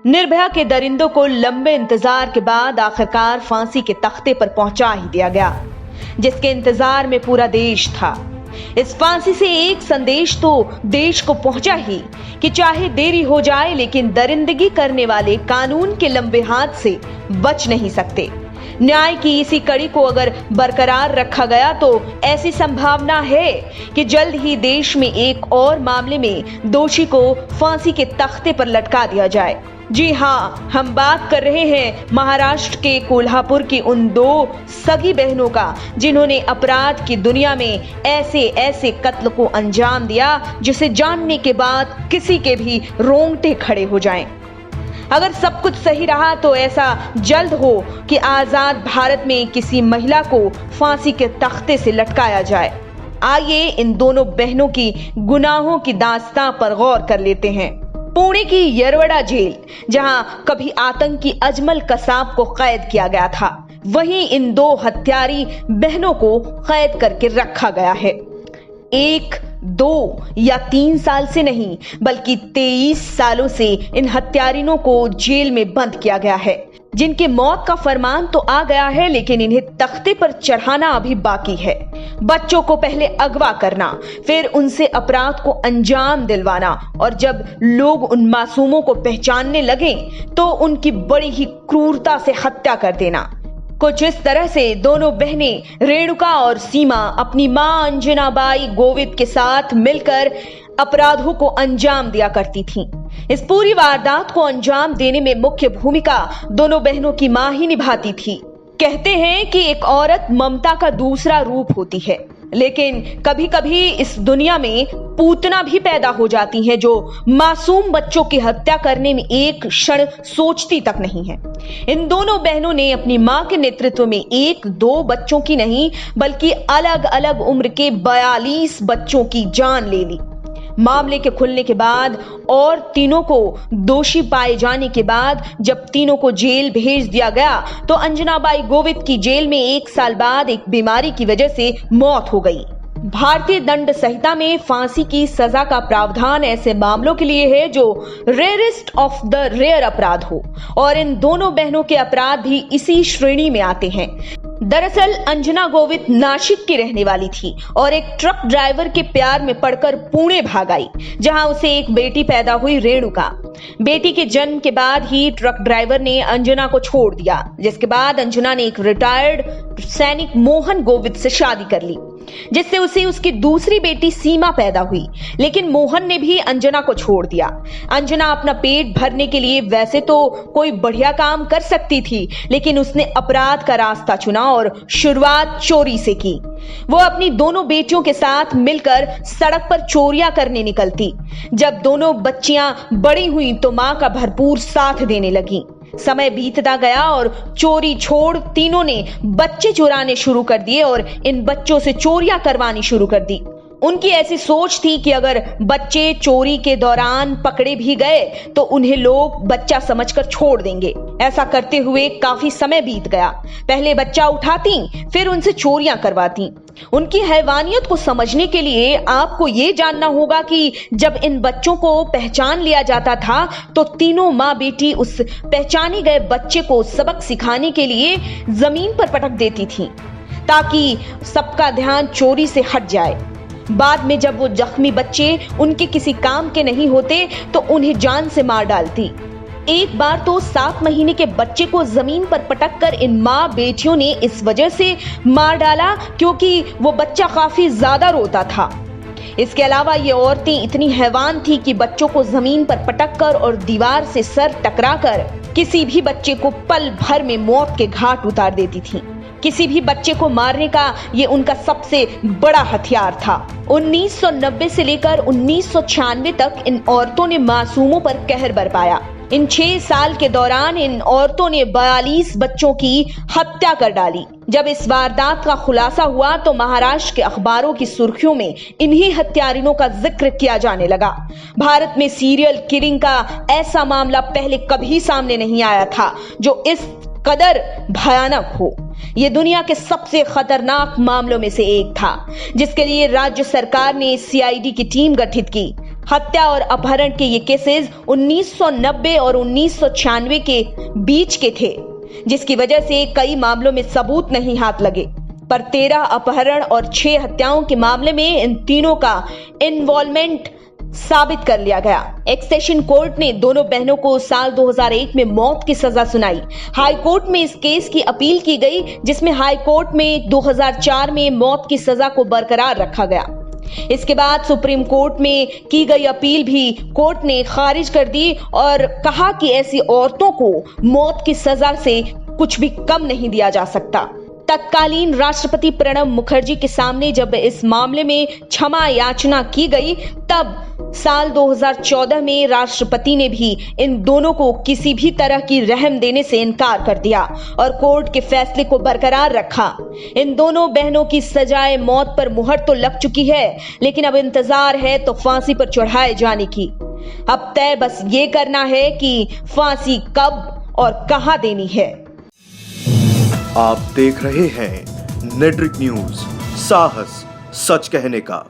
निर्भया के दरिंदों को लंबे इंतजार के बाद आखिरकार फांसी के तख्ते पर पहुंचा ही दिया गया, जिसके इंतजार में पूरा देश था। इस फांसी से एक संदेश तो देश को पहुंचा ही कि चाहे देरी हो जाए लेकिन दरिंदगी करने वाले कानून के लंबे हाथ से बच नहीं सकते। न्याय की इसी कड़ी को अगर बरकरार रखा गया तो ऐसी संभावना है कि जल्द ही देश में एक और मामले में दोषी को फांसी के तख्ते पर लटका दिया जाए। जी हाँ, हम बात कर रहे हैं महाराष्ट्र के कोल्हापुर की उन दो सगी बहनों का जिन्होंने अपराध की दुनिया में ऐसे कत्ल को अंजाम दिया जिसे जानने के बाद किसी के भी रोंगटे खड़े हो जाएं। अगर सब कुछ सही रहा तो ऐसा जल्द हो कि आजाद भारत में किसी महिला को फांसी के तख्ते से लटकाया जाए। आइए इन दोनों बहनों की गुनाहों की दास्तां पर गौर कर लेते हैं। पुणे की यरवड़ा जेल, जहां कभी आतंकी अजमल कसाब को कैद किया गया था, वहीं इन दो हत्यारी बहनों को कैद करके रखा गया है। 1, 2 या 3 साल से नहीं बल्कि 23 सालों से इन हत्यारिनों को जेल में बंद किया गया है, जिनके मौत का फरमान तो आ गया है लेकिन इन्हें तख्ते पर चढ़ाना अभी बाकी है। बच्चों को पहले अगवा करना, फिर उनसे अपराध को अंजाम दिलवाना और जब लोग उन मासूमों को पहचानने लगे तो उनकी बड़ी ही क्रूरता से हत्या कर देना। कुछ इस तरह से दोनों बहनें रेणुका और सीमा अपनी मां अंजनाबाई गोवित के साथ मिलकर अपराधों को अंजाम दिया करती थीं। इस पूरी वारदात को अंजाम देने में मुख्य भूमिका दोनों बहनों की मां ही निभाती थी। कहते हैं कि एक औरत ममता का दूसरा रूप होती है, लेकिन कभी कभी इस दुनिया में पूतना भी पैदा हो जाती हैं जो मासूम बच्चों की हत्या करने में एक क्षण सोचती तक नहीं है। इन दोनों बहनों ने अपनी मां के नेतृत्व में 1-2 बच्चों की नहीं बल्कि अलग अलग उम्र के 42 बच्चों की जान ले ली। मामले के खुलने के बाद और तीनों को दोषी पाए जाने के बाद जब तीनों को जेल भेज दिया गया तो अंजनाबाई गोवित की जेल में 1 साल बाद एक बीमारी की वजह से मौत हो गई। भारतीय दंड संहिता में फांसी की सजा का प्रावधान ऐसे मामलों के लिए है जो रेयरेस्ट ऑफ द रेयर अपराध हो और इन दोनों बहनों के अपराध भी इसी श्रेणी में आते हैं। दरअसल अंजना गोवित नासिक की रहने वाली थी और एक ट्रक ड्राइवर के प्यार में पड़कर पुणे भाग आई, जहां उसे एक बेटी पैदा हुई, रेणुका। बेटी के जन्म के बाद ही ट्रक ड्राइवर ने अंजना को छोड़ दिया, जिसके बाद अंजना ने एक रिटायर्ड सैनिक मोहन गोवित से शादी कर ली, जिससे उसे उसकी दूसरी बेटी सीमा पैदा हुई। लेकिन मोहन ने भी अंजना को छोड़ दिया। अंजना अपना पेट भरने के लिए वैसे तो कोई बढ़िया काम कर सकती थी, लेकिन उसने अपराध का रास्ता चुना और शुरुआत चोरी से की। वो अपनी दोनों बेटियों के साथ मिलकर सड़क पर चोरियां करने निकलती। जब दोनों बच्चियां बड़ी हुई तो मां का भरपूर साथ देने लगी। समय बीतता गया और चोरी छोड़ तीनों ने बच्चे चुराने शुरू कर दिए और इन बच्चों से चोरियां करवानी शुरू कर दी। उनकी ऐसी सोच थी कि अगर बच्चे चोरी के दौरान पकड़े भी गए तो उन्हें लोग बच्चा समझकर छोड़ देंगे। ऐसा करते हुए काफी समय बीत गया। पहले बच्चा उठाती, फिर उनसे चोरियां करवाती। उनकी हैवानियत को समझने के लिए आपको ये जानना होगा कि जब इन बच्चों को पहचान लिया जाता था तो तीनों माँ बेटी उस पहचाने गए बच्चे को सबक सिखाने के लिए जमीन पर पटक देती थीं, ताकि सबका ध्यान चोरी से हट जाए। बाद में जब वो जख्मी बच्चे उनके किसी काम के नहीं होते तो उन्हें जान से मार डालती। एक बार तो 7 महीने के बच्चे को जमीन पर पटककर इन माँ बेटियों ने इस वजह से मार डाला क्योंकि वो बच्चा काफी ज्यादा रोता था। इसके अलावा ये औरतें इतनी हैवान थी कि बच्चों को जमीन पर पटककर और दीवार से सर टकराकर किसी भी बच्चे को पल भर में मौत के घाट उतार देती थीं। किसी भी बच्चे को मारने का ये उनका सबसे बड़ा हथियार था। 1990 से लेकर 1996 तक इन औरतों ने मासूमों पर कहर बरपाया। इन 6 साल के दौरान इन औरतों ने 42 बच्चों की हत्या कर डाली। जब इस वारदात का खुलासा हुआ तो महाराष्ट्र के अखबारों की सुर्खियों में इन्हीं हत्यारिनों का जिक्र किया जाने लगा। भारत में सीरियल किलिंग का ऐसा मामला पहले कभी सामने नहीं आया था जो इस कदर भयानक हो। ये दुनिया के सबसे खतरनाक मामलों में से एक था, जिसके लिए राज्य सरकार ने सीआईडी की टीम गठित की। हत्या और अपहरण के ये केसेस 1990 और 1996 के बीच के थे, जिसकी वजह से कई मामलों में सबूत नहीं हाथ लगे। पर 13 अपहरण और 6 हत्याओं के मामले में इन तीनों का इन्वॉल्वमेंट साबित कर लिया गया। एक सेशन कोर्ट ने दोनों बहनों को साल 2001 में मौत की सजा सुनाई। हाई कोर्ट में इस केस की अपील की गई, जिसमें हाई कोर्ट में 2004 में मौत की सजा को बरकरार रखा गया। इसके बाद सुप्रीम कोर्ट में की गई अपील भी कोर्ट ने खारिज कर दी और कहा कि ऐसी औरतों को मौत की सजा से कुछ भी कम नहीं दिया जा सकता। तत्कालीन राष्ट्रपति प्रणब मुखर्जी के सामने जब इस मामले में क्षमा याचना की गई, तब साल 2014 में राष्ट्रपति ने भी इन दोनों को किसी भी तरह की रहम देने से इनकार कर दिया और कोर्ट के फैसले को बरकरार रखा। इन दोनों बहनों की सजाए मौत पर मुहर तो लग चुकी है, लेकिन अब इंतजार है तो फांसी पर चढ़ाए जाने की। अब तय बस ये करना है कि फांसी कब और कहां देनी है। आप देख रहे हैं नेट्रिक न्यूज, साहस सच कहने का।